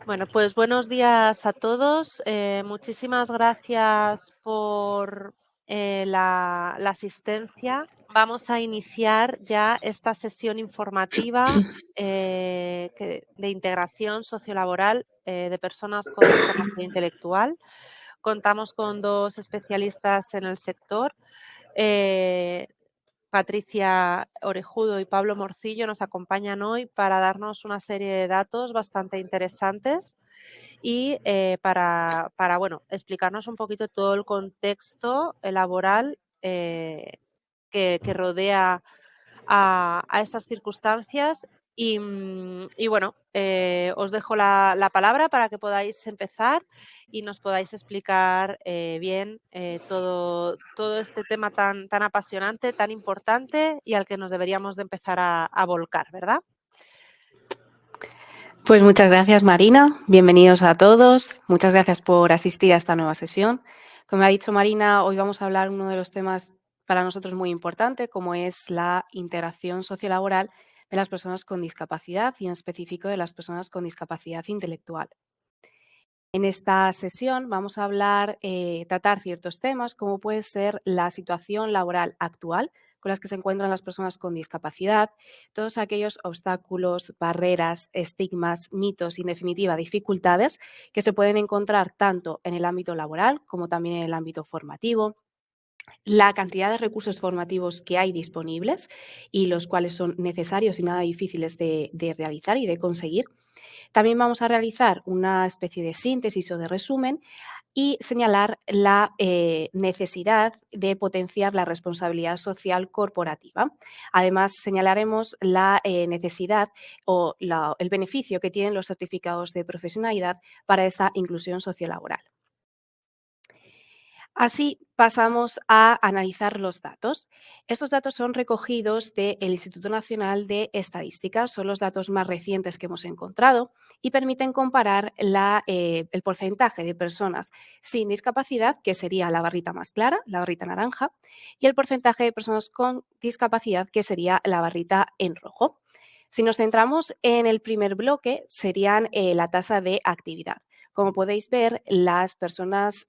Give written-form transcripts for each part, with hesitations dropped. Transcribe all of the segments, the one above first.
Bueno, pues buenos días a todos. Muchísimas gracias por la asistencia. Vamos a iniciar ya esta sesión informativa de integración sociolaboral de personas con discapacidad intelectual. Contamos con dos especialistas en el sector. Patricia Orejudo y Pablo Morcillo nos acompañan hoy para darnos una serie de datos bastante interesantes y para explicarnos un poquito todo el contexto laboral que rodea a estas circunstancias. Os dejo la palabra para que podáis empezar y nos podáis explicar bien todo este tema tan apasionante, tan importante y al que nos deberíamos de empezar a volcar, ¿verdad? Pues muchas gracias, Marina. Bienvenidos a todos. Muchas gracias por asistir a esta nueva sesión. Como ha dicho Marina, hoy vamos a hablar de uno de los temas para nosotros muy importante, como es la integración sociolaboral de las personas con discapacidad y en específico de las personas con discapacidad intelectual. En esta sesión vamos a tratar ciertos temas como puede ser la situación laboral actual con las que se encuentran las personas con discapacidad, todos aquellos obstáculos, barreras, estigmas, mitos y en definitiva dificultades que se pueden encontrar tanto en el ámbito laboral como también en el ámbito formativo, la cantidad de recursos formativos que hay disponibles y los cuales son necesarios y nada difíciles de realizar y de conseguir. También vamos a realizar una especie de síntesis o de resumen y señalar la necesidad de potenciar la responsabilidad social corporativa. Además, señalaremos la necesidad o el beneficio que tienen los certificados de profesionalidad para esta inclusión sociolaboral. Así pasamos a analizar los datos. Estos datos son recogidos del Instituto Nacional de Estadística, son los datos más recientes que hemos encontrado y permiten comparar el porcentaje de personas sin discapacidad, que sería la barrita más clara, la barrita naranja, y el porcentaje de personas con discapacidad, que sería la barrita en rojo. Si nos centramos en el primer bloque, serían la tasa de actividad. Como podéis ver, las personas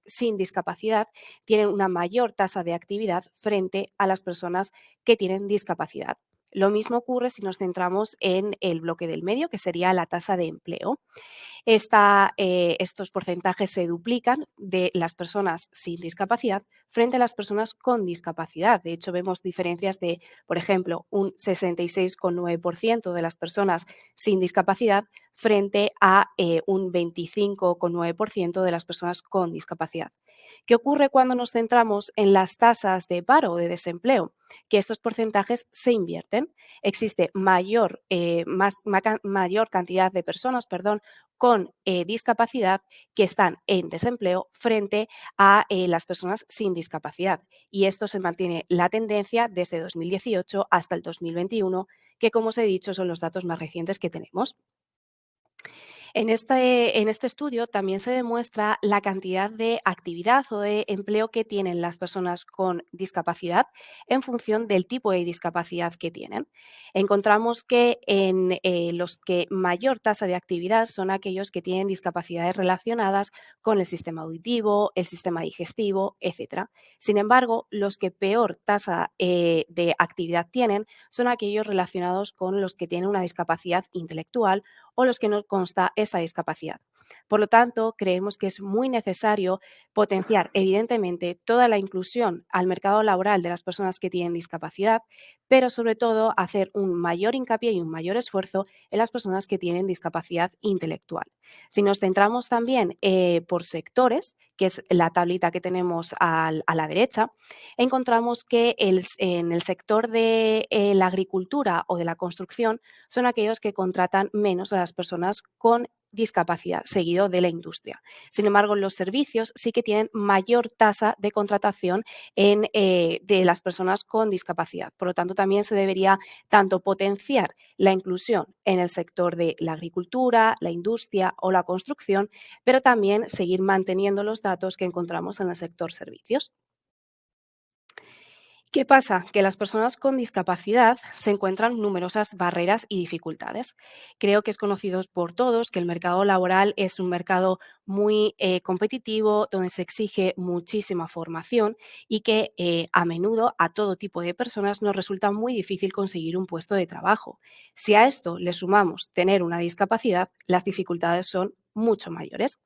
sin discapacidad tienen una mayor tasa de actividad frente a las personas que tienen discapacidad. Lo mismo ocurre si nos centramos en el bloque del medio, que sería la tasa de empleo. Estos porcentajes se duplican de las personas sin discapacidad frente a las personas con discapacidad. De hecho, vemos diferencias de, por ejemplo, un 66,9% de las personas sin discapacidad frente a un 25,9% de las personas con discapacidad. ¿Qué ocurre cuando nos centramos en las tasas de paro o de desempleo? Que estos porcentajes se invierten. Existe mayor cantidad de personas con discapacidad que están en desempleo frente a las personas sin discapacidad. Y esto se mantiene la tendencia desde 2018 hasta el 2021, que como os he dicho son los datos más recientes que tenemos. En este estudio también se demuestra la cantidad de actividad o de empleo que tienen las personas con discapacidad en función del tipo de discapacidad que tienen. Encontramos que en los que mayor tasa de actividad son aquellos que tienen discapacidades relacionadas con el sistema auditivo, el sistema digestivo, etc. Sin embargo, los que peor tasa de actividad tienen son aquellos relacionados con los que tienen una discapacidad intelectual o los que no consta esta discapacidad. Por lo tanto, creemos que es muy necesario potenciar, evidentemente, toda la inclusión al mercado laboral de las personas que tienen discapacidad, pero sobre todo hacer un mayor hincapié y un mayor esfuerzo en las personas que tienen discapacidad intelectual. Si nos centramos también por sectores, que es la tablita que tenemos a la derecha, encontramos que en el sector de la agricultura o de la construcción son aquellos que contratan menos a las personas con discapacidad, seguido de la industria. Sin embargo, los servicios sí que tienen mayor tasa de contratación de las personas con discapacidad. Por lo tanto, también se debería tanto potenciar la inclusión en el sector de la agricultura, la industria o la construcción, pero también seguir manteniendo los datos que encontramos en el sector servicios. ¿Qué pasa? Que las personas con discapacidad se encuentran numerosas barreras y dificultades. Creo que es conocido por todos que el mercado laboral es un mercado muy competitivo, donde se exige muchísima formación y que a menudo a todo tipo de personas nos resulta muy difícil conseguir un puesto de trabajo. Si a esto le sumamos tener una discapacidad, las dificultades son mucho mayores.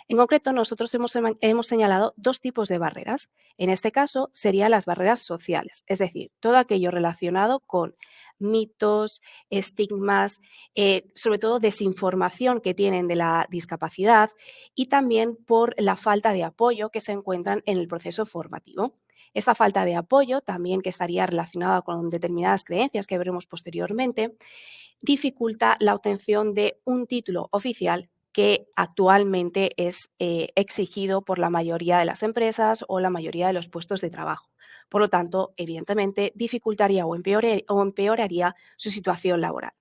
En concreto, nosotros hemos señalado dos tipos de barreras. En este caso, serían las barreras sociales, es decir, todo aquello relacionado con mitos, estigmas, sobre todo desinformación que tienen de la discapacidad y también por la falta de apoyo que se encuentran en el proceso formativo. Esta falta de apoyo, también que estaría relacionada con determinadas creencias que veremos posteriormente, dificulta la obtención de un título oficial que actualmente es exigido por la mayoría de las empresas o la mayoría de los puestos de trabajo. Por lo tanto, evidentemente, dificultaría o empeoraría su situación laboral.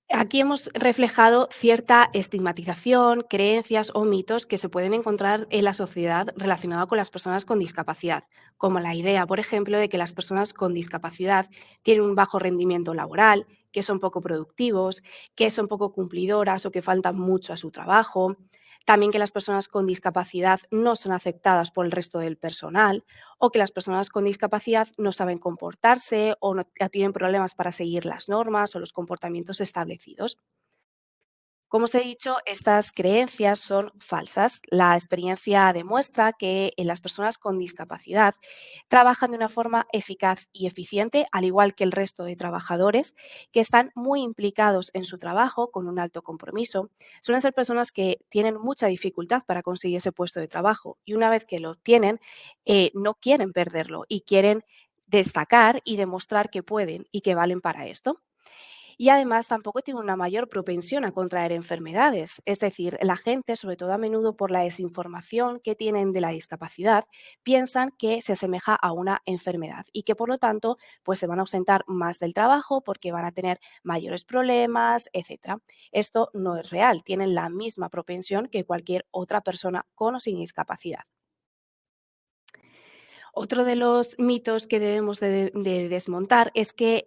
Aquí hemos reflejado cierta estigmatización, creencias o mitos que se pueden encontrar en la sociedad relacionada con las personas con discapacidad, como la idea, por ejemplo, de que las personas con discapacidad tienen un bajo rendimiento laboral, que son poco productivos, que son poco cumplidoras o que faltan mucho a su trabajo. También que las personas con discapacidad no son aceptadas por el resto del personal o que las personas con discapacidad no saben comportarse o no tienen problemas para seguir las normas o los comportamientos establecidos. Como os he dicho, estas creencias son falsas. La experiencia demuestra que las personas con discapacidad trabajan de una forma eficaz y eficiente, al igual que el resto de trabajadores, que están muy implicados en su trabajo con un alto compromiso. Suelen ser personas que tienen mucha dificultad para conseguir ese puesto de trabajo y una vez que lo obtienen, no quieren perderlo y quieren destacar y demostrar que pueden y que valen para esto. Y además tampoco tiene una mayor propensión a contraer enfermedades. Es decir, la gente, sobre todo a menudo por la desinformación que tienen de la discapacidad, piensan que se asemeja a una enfermedad y que por lo tanto pues se van a ausentar más del trabajo porque van a tener mayores problemas, etcétera. Esto no es real, tienen la misma propensión que cualquier otra persona con o sin discapacidad. Otro de los mitos que debemos de desmontar es que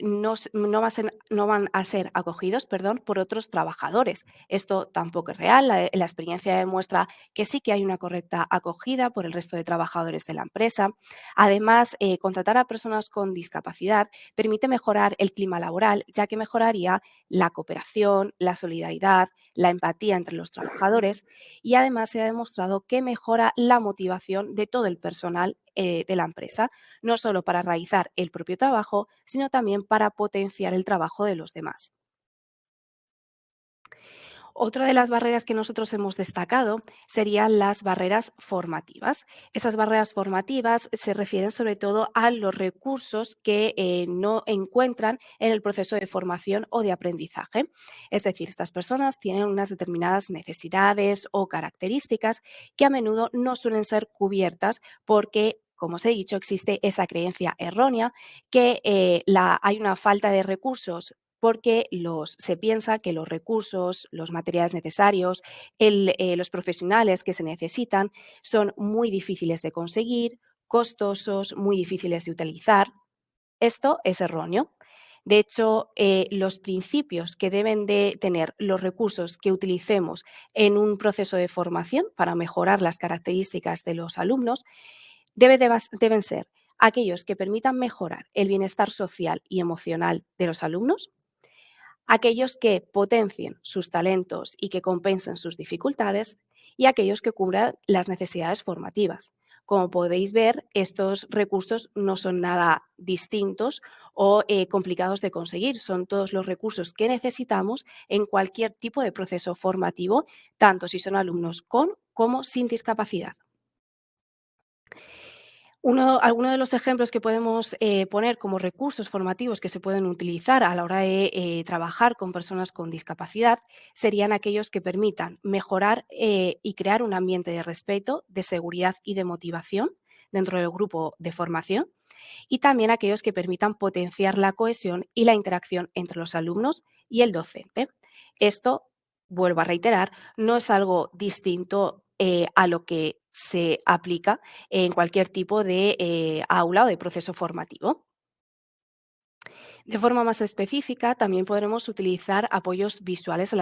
no van a ser acogidos, perdón, por otros trabajadores. Esto tampoco es real. La experiencia demuestra que sí que hay una correcta acogida por el resto de trabajadores de la empresa. Además, contratar a personas con discapacidad permite mejorar el clima laboral, ya que mejoraría la cooperación, la solidaridad, la empatía entre los trabajadores y además se ha demostrado que mejora la motivación de todo el personal de la empresa, no solo para realizar el propio trabajo, sino también para potenciar el trabajo de los demás. Otra de las barreras que nosotros hemos destacado serían las barreras formativas. Esas barreras formativas se refieren sobre todo a los recursos que no encuentran en el proceso de formación o de aprendizaje. Es decir, estas personas tienen unas determinadas necesidades o características que a menudo no suelen ser cubiertas porque como os he dicho, existe esa creencia errónea que hay una falta de recursos porque se piensa que los recursos, los materiales necesarios, los profesionales que se necesitan son muy difíciles de conseguir, costosos, muy difíciles de utilizar. Esto es erróneo. De hecho, los principios que deben de tener los recursos que utilicemos en un proceso de formación para mejorar las características de los alumnos deben ser aquellos que permitan mejorar el bienestar social y emocional de los alumnos, aquellos que potencien sus talentos y que compensen sus dificultades y aquellos que cubran las necesidades formativas. Como podéis ver, estos recursos no son nada distintos o complicados de conseguir. Son todos los recursos que necesitamos en cualquier tipo de proceso formativo, tanto si son alumnos con como sin discapacidad. Alguno de los ejemplos que podemos poner como recursos formativos que se pueden utilizar a la hora de trabajar con personas con discapacidad serían aquellos que permitan mejorar y crear un ambiente de respeto, de seguridad y de motivación dentro del grupo de formación y también aquellos que permitan potenciar la cohesión y la interacción entre los alumnos y el docente. Esto, vuelvo a reiterar, no es algo distinto a lo que se aplica en cualquier tipo de aula o de proceso formativo. De forma más específica, también podremos utilizar apoyos visuales en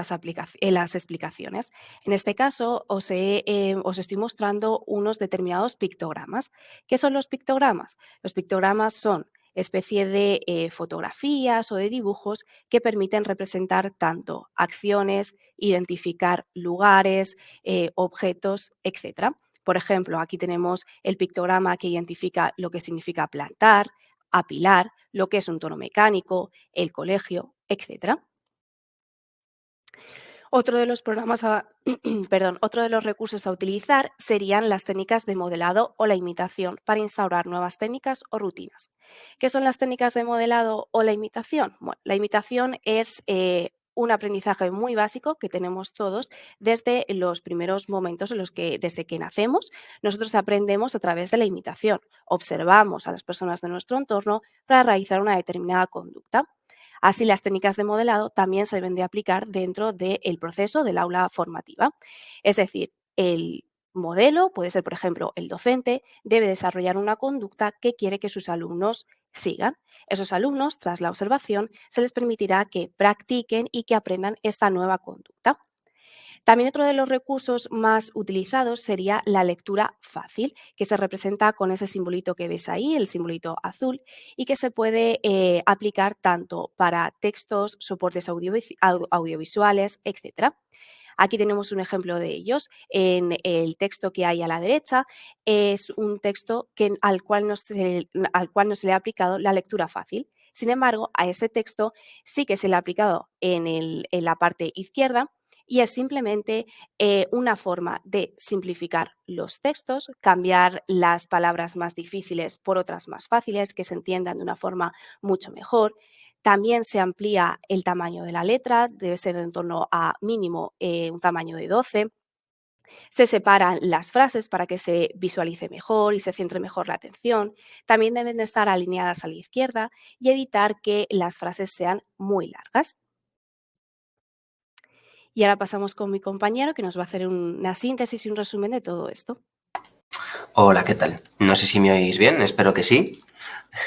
las explicaciones. En este caso, os estoy mostrando unos determinados pictogramas. ¿Qué son los pictogramas? Los pictogramas son especie de fotografías o de dibujos que permiten representar tanto acciones, identificar lugares, objetos, etc. Por ejemplo, aquí tenemos el pictograma que identifica lo que significa plantar, apilar, lo que es un tono mecánico, el colegio, etcétera. Otro de los otro de los recursos a utilizar serían las técnicas de modelado o la imitación para instaurar nuevas técnicas o rutinas. ¿Qué son las técnicas de modelado o la imitación? Bueno, la imitación es un aprendizaje muy básico que tenemos todos desde los primeros momentos en los que, desde que nacemos, nosotros aprendemos a través de la imitación. Observamos a las personas de nuestro entorno para realizar una determinada conducta. Así, las técnicas de modelado también se deben de aplicar dentro del proceso del aula formativa. Es decir, el modelo, puede ser, por ejemplo, el docente, debe desarrollar una conducta que quiere que sus alumnos sigan. Esos alumnos, tras la observación, se les permitirá que practiquen y que aprendan esta nueva conducta. También otro de los recursos más utilizados sería la lectura fácil, que se representa con ese simbolito que ves ahí, el simbolito azul, y que se puede aplicar tanto para textos, soportes audiovisuales, etc. Aquí tenemos un ejemplo de ellos. En el texto que hay a la derecha es un texto al cual no se le ha aplicado la lectura fácil. Sin embargo, a este texto sí que se le ha aplicado en la parte izquierda y es simplemente una forma de simplificar los textos, cambiar las palabras más difíciles por otras más fáciles, que se entiendan de una forma mucho mejor. También se amplía el tamaño de la letra, debe ser en torno a mínimo un tamaño de 12. Se separan las frases para que se visualice mejor y se centre mejor la atención. También deben de estar alineadas a la izquierda y evitar que las frases sean muy largas. Y ahora pasamos con mi compañero que nos va a hacer una síntesis y un resumen de todo esto. Hola, ¿qué tal? No sé si me oís bien, espero que sí.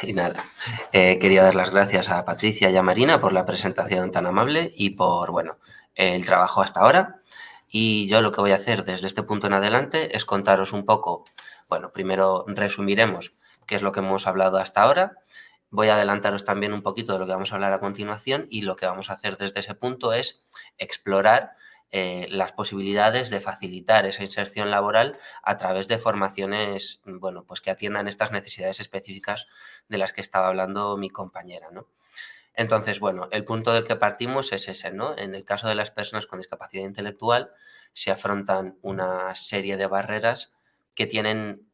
Y nada, quería dar las gracias a Patricia y a Marina por la presentación tan amable y por, bueno, el trabajo hasta ahora. Y yo lo que voy a hacer desde este punto en adelante es contaros un poco, bueno, primero resumiremos qué es lo que hemos hablado hasta ahora. Voy a adelantaros también un poquito de lo que vamos a hablar a continuación y lo que vamos a hacer desde ese punto es explorar las posibilidades de facilitar esa inserción laboral a través de formaciones, bueno, pues que atiendan estas necesidades específicas de las que estaba hablando mi compañera, ¿no? Entonces, bueno, el punto del que partimos es ese, ¿no? En el caso de las personas con discapacidad intelectual se afrontan una serie de barreras que tienen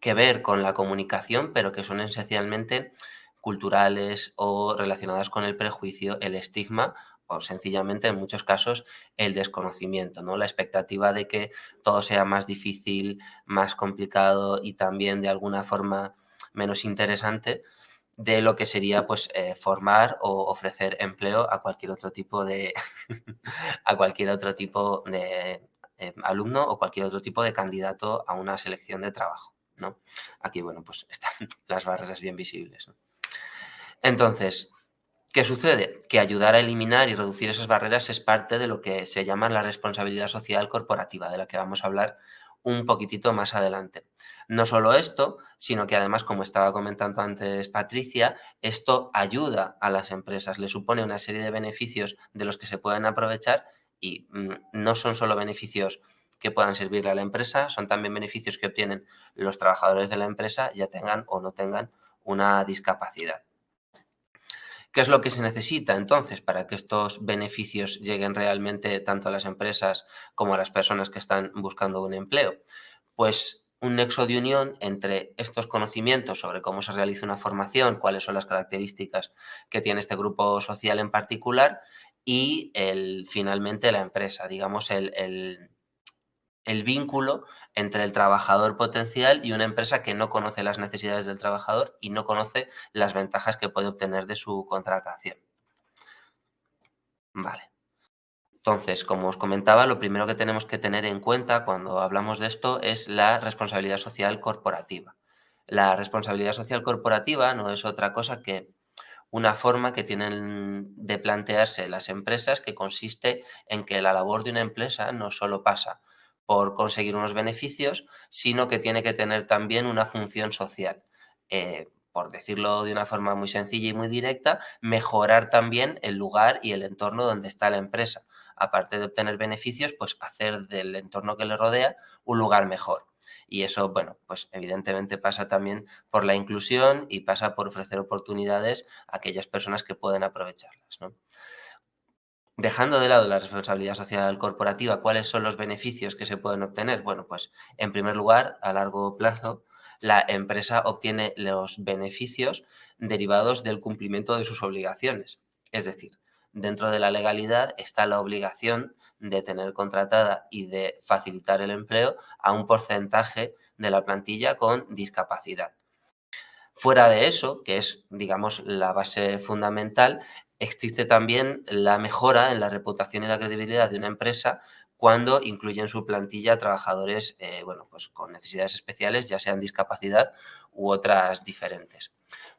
que ver con la comunicación, pero que son esencialmente culturales o relacionadas con el prejuicio, el estigma o sencillamente en muchos casos el desconocimiento, ¿no? La expectativa de que todo sea más difícil, más complicado y también de alguna forma menos interesante de lo que sería pues formar o ofrecer empleo a cualquier otro tipo de a cualquier otro tipo de alumno o cualquier otro tipo de candidato a una selección de trabajo, ¿no? Aquí, bueno, pues están las barreras bien visibles, ¿no? Entonces, ¿qué sucede? Que ayudar a eliminar y reducir esas barreras es parte de lo que se llama la responsabilidad social corporativa, de la que vamos a hablar un poquitito más adelante. No solo esto, sino que además, como estaba comentando antes Patricia, esto ayuda a las empresas, le supone una serie de beneficios de los que se pueden aprovechar y no son solo beneficios que puedan servirle a la empresa, son también beneficios que obtienen los trabajadores de la empresa, ya tengan o no tengan una discapacidad. ¿Qué es lo que se necesita entonces para que estos beneficios lleguen realmente tanto a las empresas como a las personas que están buscando un empleo? Pues un nexo de unión entre estos conocimientos sobre cómo se realiza una formación, cuáles son las características que tiene este grupo social en particular y finalmente la empresa, digamos el vínculo entre el trabajador potencial y una empresa que no conoce las necesidades del trabajador y no conoce las ventajas que puede obtener de su contratación. Vale. Entonces, como os comentaba, lo primero que tenemos que tener en cuenta cuando hablamos de esto es la responsabilidad social corporativa. La responsabilidad social corporativa no es otra cosa que una forma que tienen de plantearse las empresas que consiste en que la labor de una empresa no solo pasa por conseguir unos beneficios, sino que tiene que tener también una función social. Por decirlo de una forma muy sencilla y muy directa, mejorar también el lugar y el entorno donde está la empresa. Aparte de obtener beneficios, pues hacer del entorno que le rodea un lugar mejor. Y eso, bueno, pues evidentemente pasa también por la inclusión y pasa por ofrecer oportunidades a aquellas personas que pueden aprovecharlas, ¿no? Dejando de lado la responsabilidad social corporativa, ¿cuáles son los beneficios que se pueden obtener? Bueno, pues en primer lugar, a largo plazo, la empresa obtiene los beneficios derivados del cumplimiento de sus obligaciones. Es decir, dentro de la legalidad está la obligación de tener contratada y de facilitar el empleo a un porcentaje de la plantilla con discapacidad. Fuera de eso, que es, digamos, la base fundamental, existe también la mejora en la reputación y la credibilidad de una empresa cuando incluye en su plantilla trabajadores, bueno, pues con necesidades especiales, ya sean discapacidad u otras diferentes.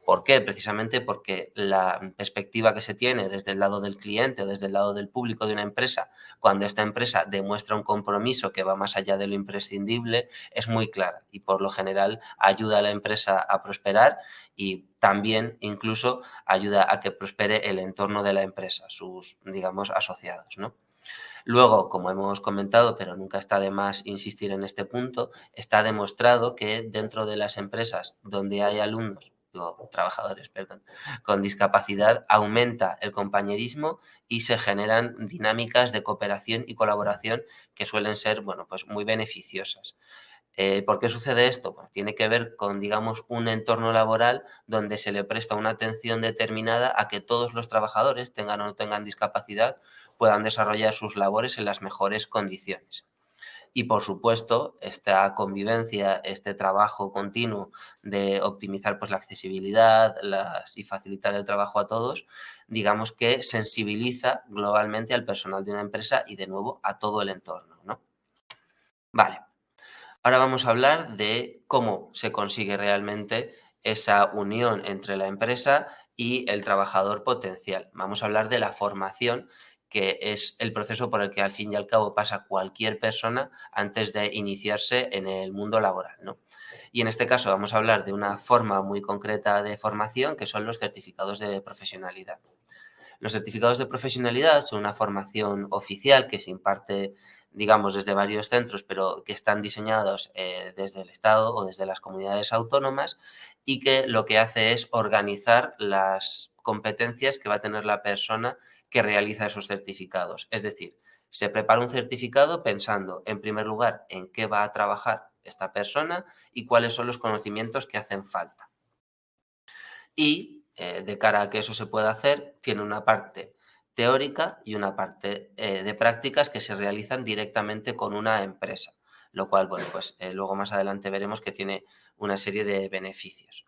¿Por qué? Precisamente porque la perspectiva que se tiene desde el lado del cliente o desde el lado del público de una empresa, cuando esta empresa demuestra un compromiso que va más allá de lo imprescindible, es muy clara y por lo general ayuda a la empresa a prosperar y también incluso ayuda a que prospere el entorno de la empresa, sus, digamos, asociados, ¿no? Luego, como hemos comentado, pero nunca está de más insistir en este punto, está demostrado que dentro de las empresas donde hay alumnos, digo, trabajadores, perdón, con discapacidad, aumenta el compañerismo y se generan dinámicas de cooperación y colaboración que suelen ser, bueno, pues muy beneficiosas. ¿Por qué sucede esto? Bueno, tiene que ver con, digamos, un entorno laboral donde se le presta una atención determinada a que todos los trabajadores, tengan o no tengan discapacidad, puedan desarrollar sus labores en las mejores condiciones. Y, por supuesto, esta convivencia, este trabajo continuo de optimizar pues, la accesibilidad y facilitar el trabajo a todos, digamos que sensibiliza globalmente al personal de una empresa y, de nuevo, a todo el entorno, ¿no? Vale. Ahora vamos a hablar de cómo se consigue realmente esa unión entre la empresa y el trabajador potencial. Vamos a hablar de la formación, que es el proceso por el que al fin y al cabo pasa cualquier persona antes de iniciarse en el mundo laboral, ¿no? Y en este caso vamos a hablar de una forma muy concreta de formación, que son los certificados de profesionalidad. Los certificados de profesionalidad son una formación oficial que se imparte, digamos, desde varios centros, pero que están diseñados desde el Estado o desde las comunidades autónomas y que lo que hace es organizar las competencias que va a tener la persona que realiza esos certificados. Es decir, se prepara un certificado pensando, en primer lugar, en qué va a trabajar esta persona y cuáles son los conocimientos que hacen falta. Y de cara a que eso se pueda hacer, tiene una parte teórica y una parte de prácticas que se realizan directamente con una empresa, lo cual, bueno, pues luego más adelante veremos que tiene una serie de beneficios.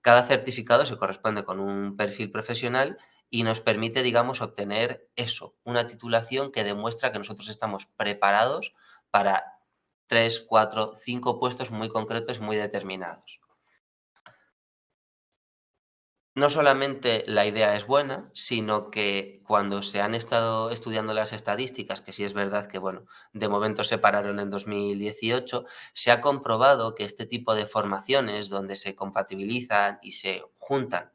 Cada certificado se corresponde con un perfil profesional y nos permite, digamos, obtener eso, una titulación que demuestra que nosotros estamos preparados para 3, 4, 5 puestos muy concretos, muy determinados. No solamente la idea es buena, sino que cuando se han estado estudiando las estadísticas, que sí es verdad que, bueno, de momento se pararon en 2018, se ha comprobado que este tipo de formaciones donde se compatibilizan y se juntan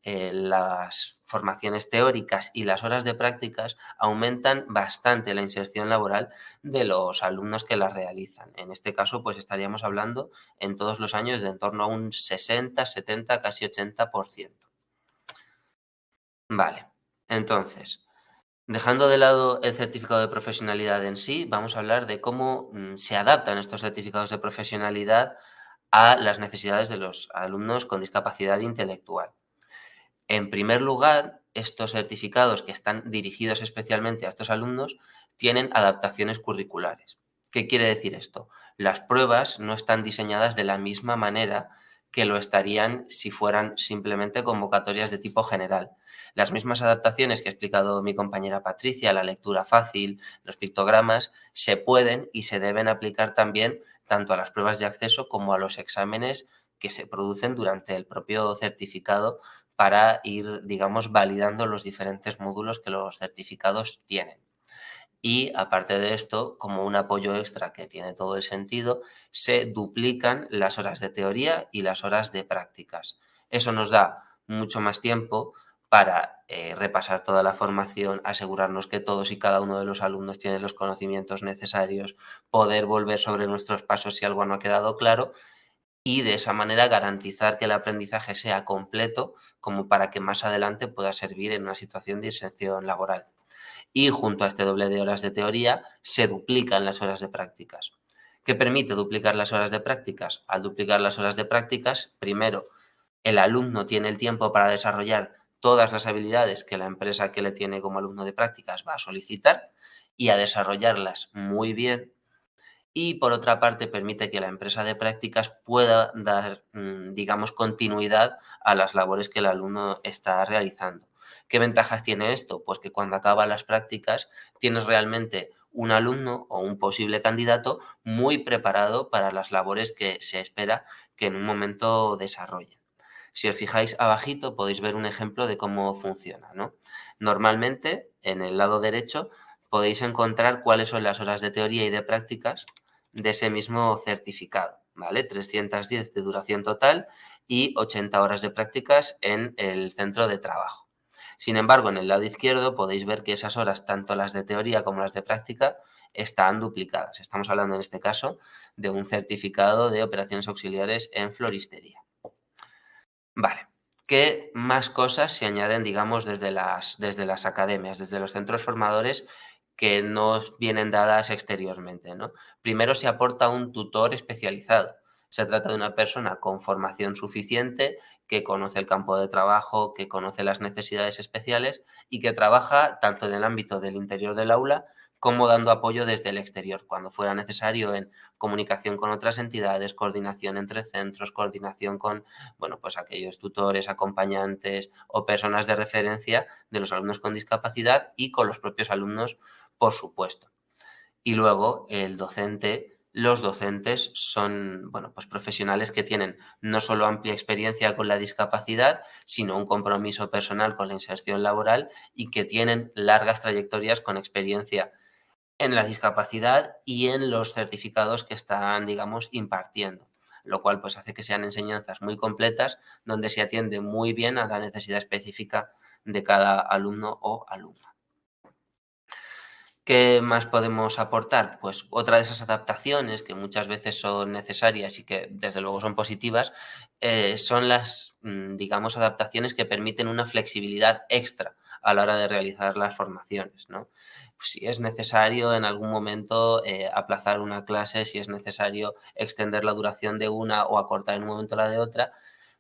las formaciones teóricas y las horas de prácticas aumentan bastante la inserción laboral de los alumnos que las realizan. En este caso, pues estaríamos hablando en todos los años de en torno a un 60, 70, casi 80%. Vale, entonces, dejando de lado el certificado de profesionalidad en sí, vamos a hablar de cómo se adaptan estos certificados de profesionalidad a las necesidades de los alumnos con discapacidad intelectual. En primer lugar, estos certificados que están dirigidos especialmente a estos alumnos tienen adaptaciones curriculares. ¿Qué quiere decir esto? Las pruebas no están diseñadas de la misma manera que lo estarían si fueran simplemente convocatorias de tipo general. Las mismas adaptaciones que ha explicado mi compañera Patricia, la lectura fácil, los pictogramas, se pueden y se deben aplicar también tanto a las pruebas de acceso como a los exámenes que se producen durante el propio certificado para ir, digamos, validando los diferentes módulos que los certificados tienen. Y aparte de esto, como un apoyo extra que tiene todo el sentido, se duplican las horas de teoría y las horas de prácticas. Eso nos da mucho más tiempo para repasar toda la formación, asegurarnos que todos y cada uno de los alumnos tienen los conocimientos necesarios, poder volver sobre nuestros pasos si algo no ha quedado claro y de esa manera garantizar que el aprendizaje sea completo como para que más adelante pueda servir en una situación de inserción laboral. Y junto a este doble de horas de teoría se duplican las horas de prácticas. ¿Qué permite duplicar las horas de prácticas? Al duplicar las horas de prácticas, primero, el alumno tiene el tiempo para desarrollar todas las habilidades que la empresa que le tiene como alumno de prácticas va a solicitar y a desarrollarlas muy bien. Y por otra parte permite que la empresa de prácticas pueda dar, digamos, continuidad a las labores que el alumno está realizando. ¿Qué ventajas tiene esto? Pues que cuando acaba las prácticas tienes realmente un alumno o un posible candidato muy preparado para las labores que se espera que en un momento desarrolle. Si os fijáis abajito podéis ver un ejemplo de cómo funciona, ¿no? Normalmente en el lado derecho podéis encontrar cuáles son las horas de teoría y de prácticas de ese mismo certificado, ¿vale? 310 de duración total y 80 horas de prácticas en el centro de trabajo. Sin embargo, en el lado izquierdo podéis ver que esas horas, tanto las de teoría como las de práctica, están duplicadas. Estamos hablando en este caso de un certificado de operaciones auxiliares en floristería. Vale. ¿Qué más cosas se añaden, digamos, desde las academias, desde los centros formadores que no vienen dadas exteriormente, ¿no? Primero se aporta un tutor especializado. Se trata de una persona con formación suficiente, que conoce el campo de trabajo, que conoce las necesidades especiales y que trabaja tanto en el ámbito del interior del aula como dando apoyo desde el exterior, cuando fuera necesario en comunicación con otras entidades, coordinación entre centros, coordinación con, bueno, pues aquellos tutores, acompañantes o personas de referencia de los alumnos con discapacidad y con los propios alumnos, por supuesto. Y luego los docentes son, bueno, pues profesionales que tienen no solo amplia experiencia con la discapacidad, sino un compromiso personal con la inserción laboral y que tienen largas trayectorias con experiencia en la discapacidad y en los certificados que están, digamos, impartiendo, lo cual pues hace que sean enseñanzas muy completas donde se atiende muy bien a la necesidad específica de cada alumno o alumna. ¿Qué más podemos aportar? Pues otra de esas adaptaciones que muchas veces son necesarias y que desde luego son positivas, son las, digamos, adaptaciones que permiten una flexibilidad extra a la hora de realizar las formaciones, ¿no? Si es necesario en algún momento aplazar una clase, si es necesario extender la duración de una o acortar en un momento la de otra,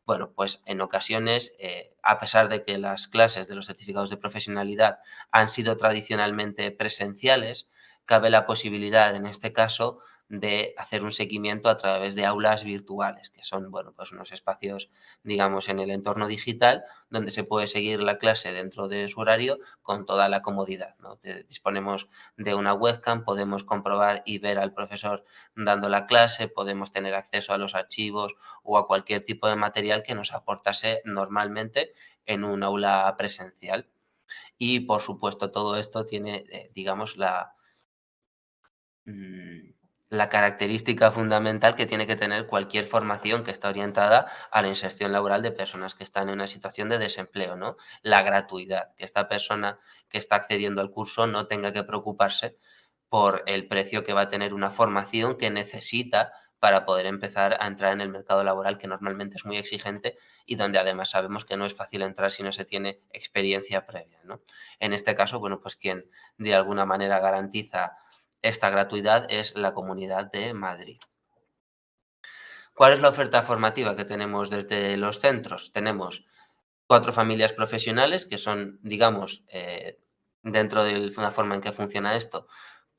bueno, pues en ocasiones, a pesar de que las clases de los certificados de profesionalidad han sido tradicionalmente presenciales, cabe la posibilidad, en este caso, de hacer un seguimiento a través de aulas virtuales, que son, bueno, pues unos espacios, digamos, en el entorno digital donde se puede seguir la clase dentro de su horario con toda la comodidad, ¿no? Disponemos de una webcam, podemos comprobar y ver al profesor dando la clase, podemos tener acceso a los archivos o a cualquier tipo de material que nos aportase normalmente en un aula presencial. Y, por supuesto, todo esto tiene, digamos, la característica fundamental que tiene que tener cualquier formación que está orientada a la inserción laboral de personas que están en una situación de desempleo, ¿no? La gratuidad, que esta persona que está accediendo al curso no tenga que preocuparse por el precio que va a tener una formación que necesita para poder empezar a entrar en el mercado laboral, que normalmente es muy exigente y donde además sabemos que no es fácil entrar si no se tiene experiencia previa, ¿no? En este caso, bueno, pues quien de alguna manera garantiza esta gratuidad es la Comunidad de Madrid. ¿Cuál es la oferta formativa que tenemos desde los centros? Tenemos 4 familias profesionales que son, digamos, dentro de la forma en que funciona esto,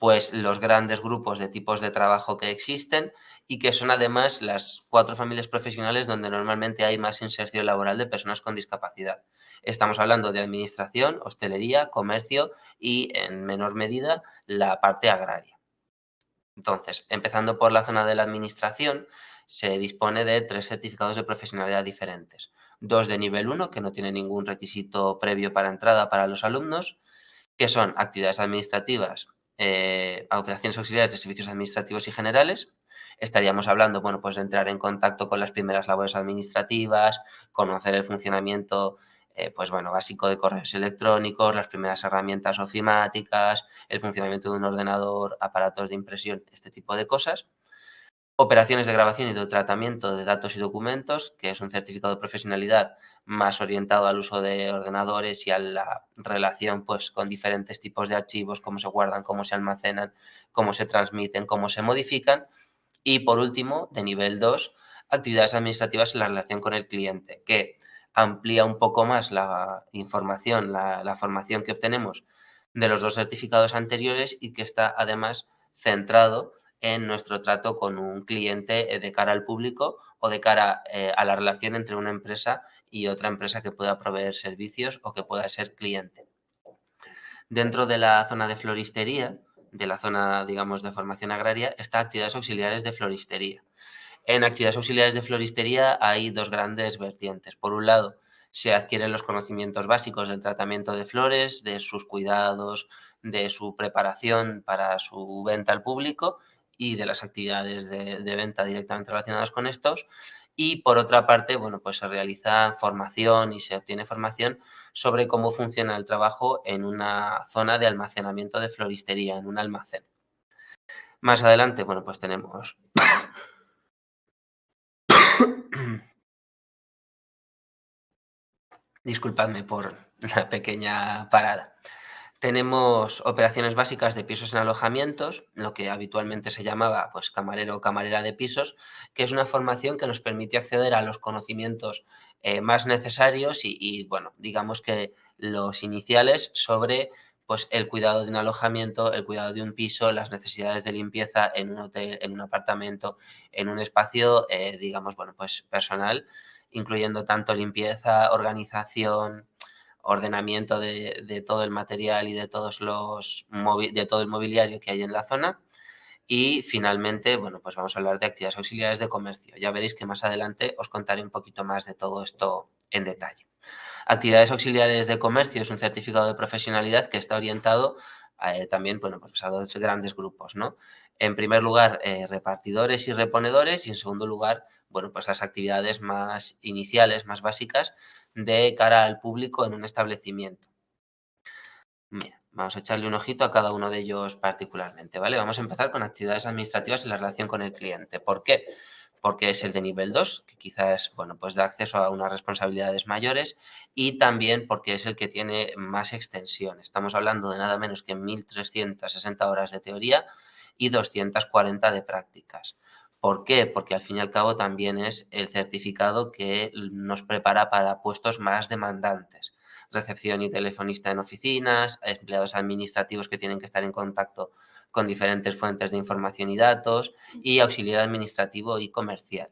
pues los grandes grupos de tipos de trabajo que existen y que son además las 4 familias profesionales donde normalmente hay más inserción laboral de personas con discapacidad. Estamos hablando de administración, hostelería, comercio y, en menor medida, la parte agraria. Entonces, empezando por la zona de la administración, se dispone de 3 certificados de profesionalidad diferentes. 2 de nivel 1, que no tienen ningún requisito previo para entrada para los alumnos, que son actividades administrativas, operaciones auxiliares de servicios administrativos y generales. Estaríamos hablando, bueno, pues de entrar en contacto con las primeras labores administrativas, conocer el funcionamiento, pues bueno, básico de correos electrónicos, las primeras herramientas ofimáticas, el funcionamiento de un ordenador, aparatos de impresión, este tipo de cosas. Operaciones de grabación y de tratamiento de datos y documentos, que es un certificado de profesionalidad más orientado al uso de ordenadores y a la relación, pues, con diferentes tipos de archivos, cómo se guardan, cómo se almacenan, cómo se transmiten, cómo se modifican. Y por último, de nivel 2, actividades administrativas en la relación con el cliente, que amplía un poco más la información, la formación que obtenemos de los 2 certificados anteriores y que está además centrado en nuestro trato con un cliente de cara al público o de cara a la relación entre una empresa y otra empresa que pueda proveer servicios o que pueda ser cliente. Dentro de la zona de floristería, de la zona, digamos, de formación agraria, está actividades auxiliares de floristería. En actividades auxiliares de floristería hay 2 grandes vertientes. Por un lado, se adquieren los conocimientos básicos del tratamiento de flores, de sus cuidados, de su preparación para su venta al público y de las actividades de venta directamente relacionadas con estos. Y por otra parte, bueno, pues se realiza formación y se obtiene formación sobre cómo funciona el trabajo en una zona de almacenamiento de floristería, en un almacén. Más adelante, bueno, pues tenemos disculpadme por la pequeña parada. Tenemos operaciones básicas de pisos en alojamientos, lo que habitualmente se llamaba, pues, camarero o camarera de pisos, que es una formación que nos permite acceder a los conocimientos más necesarios y, bueno, digamos que los iniciales sobre, pues, el cuidado de un alojamiento, el cuidado de un piso, las necesidades de limpieza en un hotel, en un apartamento, en un espacio, digamos, bueno, pues personal, incluyendo tanto limpieza, organización, ordenamiento de todo el material y de todos de todo el mobiliario que hay en la zona. Y finalmente, bueno, pues vamos a hablar de actividades auxiliares de comercio. Ya veréis que más adelante os contaré un poquito más de todo esto en detalle. Actividades auxiliares de comercio es un certificado de profesionalidad que está orientado también, bueno, pues a 2 grandes grupos, ¿no? En primer lugar, repartidores y reponedores y en segundo lugar, bueno, pues las actividades más iniciales, más básicas de cara al público en un establecimiento. Mira, vamos a echarle un ojito a cada uno de ellos particularmente, ¿vale? Vamos a empezar con actividades administrativas en la relación con el cliente. ¿Por qué? Porque es el de nivel 2, que quizás, bueno, pues da acceso a unas responsabilidades mayores y también porque es el que tiene más extensión. Estamos hablando de nada menos que 1.360 horas de teoría y 240 de prácticas. ¿Por qué? Porque al fin y al cabo también es el certificado que nos prepara para puestos más demandantes. Recepción y telefonista en oficinas, empleados administrativos que tienen que estar en contacto con diferentes fuentes de información y datos y auxiliar administrativo y comercial.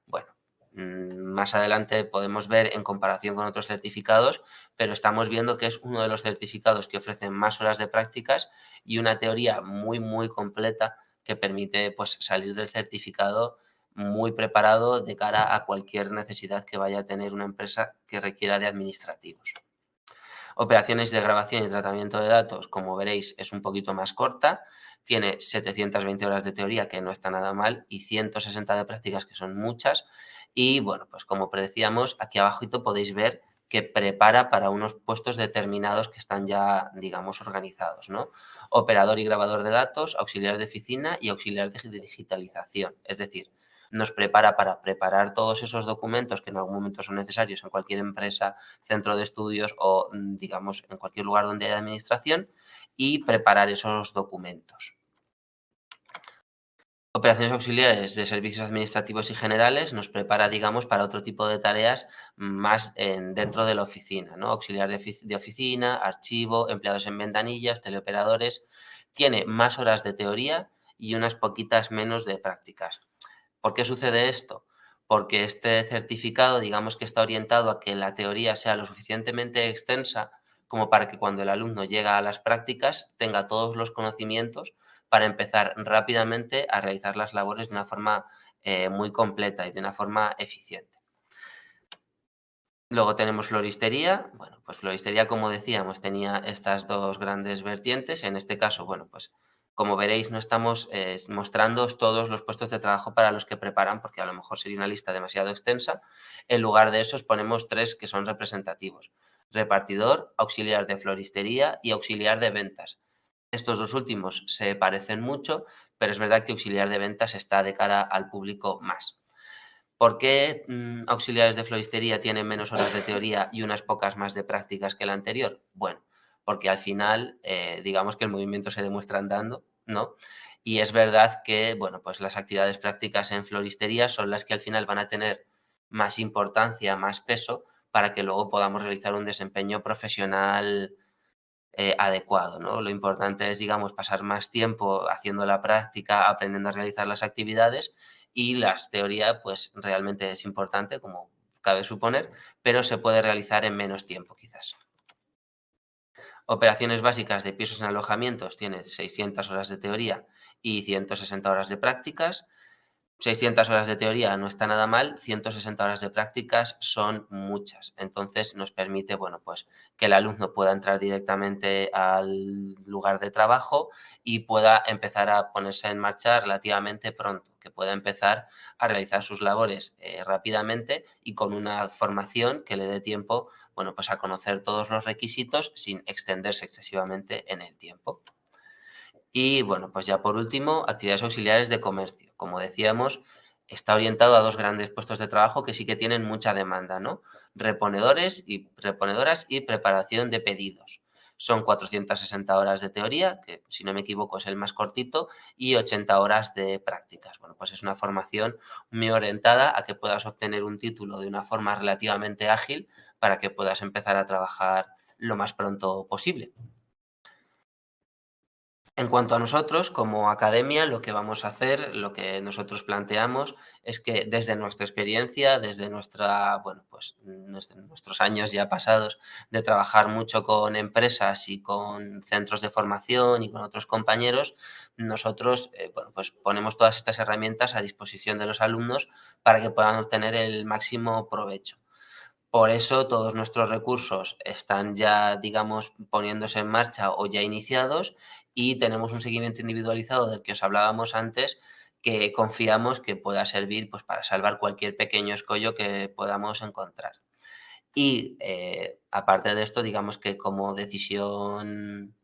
Bueno, más adelante podemos ver en comparación con otros certificados, pero estamos viendo que es uno de los certificados que ofrecen más horas de prácticas y una teoría muy, muy completa que permite, pues, salir del certificado muy preparado de cara a cualquier necesidad que vaya a tener una empresa que requiera de administrativos. Operaciones de grabación y tratamiento de datos, como veréis, es un poquito más corta. Tiene 720 horas de teoría, que no está nada mal, y 160 de prácticas, que son muchas. Y bueno, pues como predecíamos, aquí abajito podéis ver que prepara para unos puestos determinados que están ya, digamos, organizados, ¿no? Operador y grabador de datos, auxiliar de oficina y auxiliar de digitalización. Es decir, nos prepara para preparar todos esos documentos que en algún momento son necesarios en cualquier empresa, centro de estudios o, digamos, en cualquier lugar donde haya administración y preparar esos documentos. Operaciones auxiliares de servicios administrativos y generales nos prepara, digamos, para otro tipo de tareas más dentro de la oficina, ¿no? Auxiliar de oficina, archivo, empleados en ventanillas, teleoperadores, tiene más horas de teoría y unas poquitas menos de prácticas. ¿Por qué sucede esto? Porque este certificado, digamos que está orientado a que la teoría sea lo suficientemente extensa como para que cuando el alumno llega a las prácticas tenga todos los conocimientos para empezar rápidamente a realizar las labores de una forma muy completa y de una forma eficiente. Luego tenemos floristería. Bueno, pues floristería, como decíamos, tenía estas dos grandes vertientes. En este caso, bueno, pues como veréis, no estamos mostrándoos todos los puestos de trabajo para los que preparan, porque a lo mejor sería una lista demasiado extensa. En lugar de eso, os ponemos 3 que son representativos: repartidor, auxiliar de floristería y auxiliar de ventas. Estos dos últimos se parecen mucho, pero es verdad que auxiliar de ventas está de cara al público más. ¿Por qué auxiliares de floristería tienen menos horas de teoría y unas pocas más de prácticas que el anterior? Bueno, porque al final, digamos que el movimiento se demuestra andando, ¿no? Y es verdad que, bueno, pues las actividades prácticas en floristería son las que al final van a tener más importancia, más peso, para que luego podamos realizar un desempeño profesional adecuado, ¿no? Lo importante es, digamos, pasar más tiempo haciendo la práctica, aprendiendo a realizar las actividades, y la teoría, pues realmente es importante, como cabe suponer, pero se puede realizar en menos tiempo, quizás. Operaciones básicas de pisos en alojamientos tiene 600 horas de teoría y 160 horas de prácticas. 600 horas de teoría no está nada mal, 160 horas de prácticas son muchas. Entonces nos permite, bueno, pues que el alumno pueda entrar directamente al lugar de trabajo y pueda empezar a ponerse en marcha relativamente pronto, que pueda empezar a realizar sus labores rápidamente y con una formación que le dé tiempo, bueno, pues a conocer todos los requisitos sin extenderse excesivamente en el tiempo. Y bueno, pues ya por último, actividades auxiliares de comercio. Como decíamos, está orientado a dos grandes puestos de trabajo que sí que tienen mucha demanda, ¿no? Reponedoras y preparación de pedidos. Son 460 horas de teoría, que si no me equivoco es el más cortito, y 80 horas de prácticas. Bueno, pues es una formación muy orientada a que puedas obtener un título de una forma relativamente ágil para que puedas empezar a trabajar lo más pronto posible. En cuanto a nosotros, como academia, lo que vamos a hacer, lo que nosotros planteamos, es que desde nuestra experiencia, desde bueno, pues nuestros años ya pasados de trabajar mucho con empresas y con centros de formación y con otros compañeros, nosotros, bueno, pues ponemos todas estas herramientas a disposición de los alumnos para que puedan obtener el máximo provecho. Por eso todos nuestros recursos están ya, digamos, poniéndose en marcha o ya iniciados, y tenemos un seguimiento individualizado del que os hablábamos antes, que confiamos que pueda servir, pues, para salvar cualquier pequeño escollo que podamos encontrar. Y aparte de esto, digamos que como decisión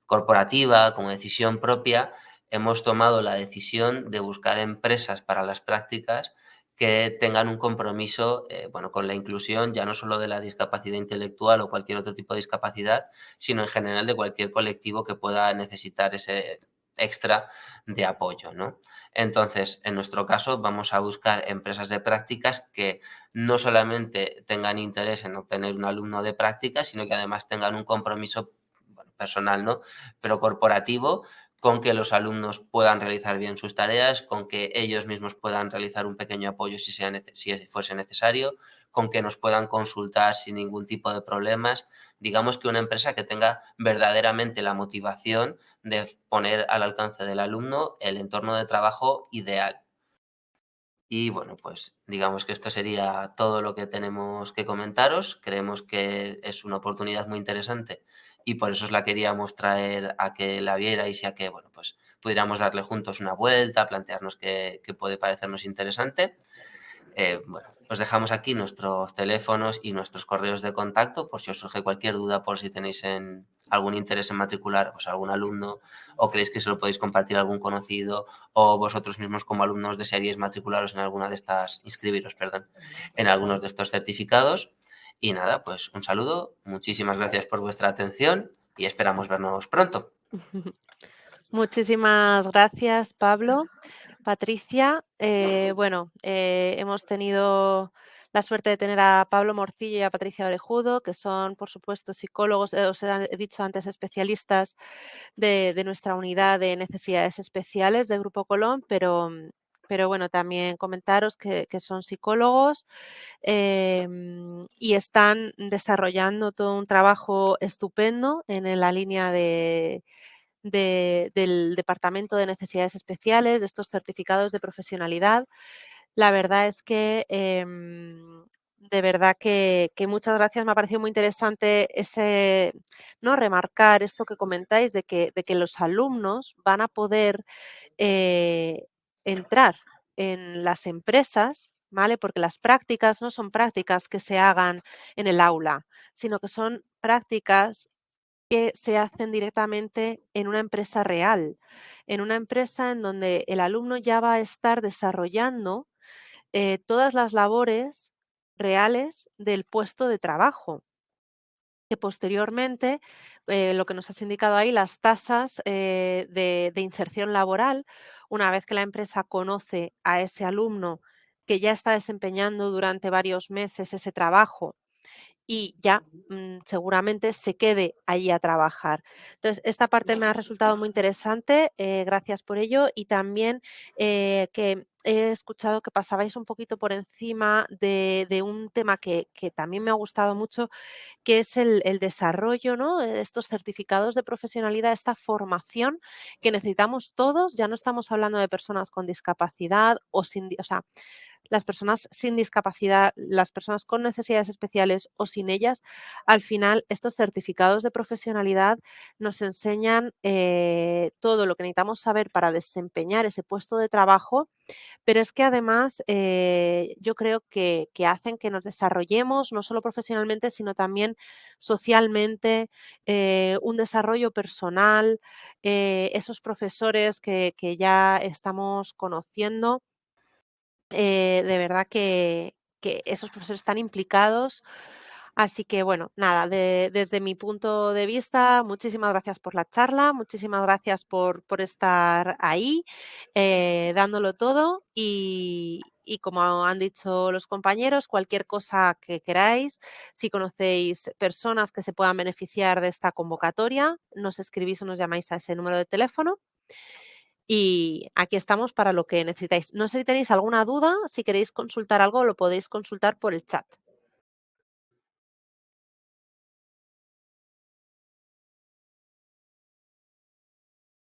corporativa, como decisión propia, hemos tomado la decisión de buscar empresas para las prácticas que tengan un compromiso, bueno, con la inclusión, ya no solo de la discapacidad intelectual o cualquier otro tipo de discapacidad, sino en general de cualquier colectivo que pueda necesitar ese extra de apoyo, ¿no? Entonces, en nuestro caso, vamos a buscar empresas de prácticas que no solamente tengan interés en obtener un alumno de prácticas, sino que además tengan un compromiso, bueno, personal, ¿no?, pero corporativo, con que los alumnos puedan realizar bien sus tareas, con que ellos mismos puedan realizar un pequeño apoyo si fuese necesario, con que nos puedan consultar sin ningún tipo de problemas. Digamos que una empresa que tenga verdaderamente la motivación de poner al alcance del alumno el entorno de trabajo ideal. Y bueno, pues digamos que esto sería todo lo que tenemos que comentaros. Creemos que es una oportunidad muy interesante y por eso os la queríamos traer a que la vierais y a que, bueno, pues pudiéramos darle juntos una vuelta, plantearnos qué puede parecernos interesante. Bueno, os dejamos aquí nuestros teléfonos y nuestros correos de contacto por si os surge cualquier duda, por si tenéis algún interés en matricular, pues, algún alumno, o creéis que se lo podéis compartir a algún conocido, o vosotros mismos como alumnos desearíais matricularos en alguna de estas, inscribiros, perdón, en algunos de estos certificados. Y nada, pues un saludo, muchísimas gracias por vuestra atención y esperamos vernos pronto. Muchísimas gracias, Pablo. Patricia, bueno, hemos tenido la suerte de tener a Pablo Morcillo y a Patricia Orejudo, que son, por supuesto, psicólogos, os he dicho antes, especialistas de nuestra unidad de necesidades especiales de Grupo Colón, pero bueno, también comentaros que son psicólogos y están desarrollando todo un trabajo estupendo en la línea del Departamento de Necesidades Especiales, de estos certificados de profesionalidad. La verdad es que de verdad que muchas gracias. Me ha parecido muy interesante ese, ¿no? Remarcar esto que comentáis de que los alumnos van a poder entrar en las empresas, ¿vale? Porque las prácticas no son prácticas que se hagan en el aula, sino que son prácticas que se hacen directamente en una empresa real, en una empresa en donde el alumno ya va a estar desarrollando todas las labores reales del puesto de trabajo. Que posteriormente, lo que nos has indicado ahí, las tasas de inserción laboral, una vez que la empresa conoce a ese alumno que ya está desempeñando durante varios meses ese trabajo y ya seguramente se quede allí a trabajar. Entonces, esta parte me ha resultado muy interesante, gracias por ello, y también que he escuchado que pasabais un poquito por encima de un tema que también me ha gustado mucho, que es el desarrollo, ¿no? Estos certificados de profesionalidad, esta formación que necesitamos todos, ya no estamos hablando de personas con discapacidad o sin, o sea, las personas sin discapacidad, las personas con necesidades especiales o sin ellas, al final estos certificados de profesionalidad nos enseñan todo lo que necesitamos saber para desempeñar ese puesto de trabajo, pero es que además yo creo que hacen que nos desarrollemos no solo profesionalmente, sino también socialmente, un desarrollo personal, esos profesores que ya estamos conociendo de verdad que esos profesores están implicados. Así que bueno, nada, desde mi punto de vista, muchísimas gracias por la charla, muchísimas gracias por estar ahí, dándolo todo y como han dicho los compañeros, cualquier cosa que queráis, si conocéis personas que se puedan beneficiar de esta convocatoria, nos escribís o nos llamáis a ese número de teléfono y aquí estamos para lo que necesitáis. No sé si tenéis alguna duda, si queréis consultar algo, lo podéis consultar por el chat.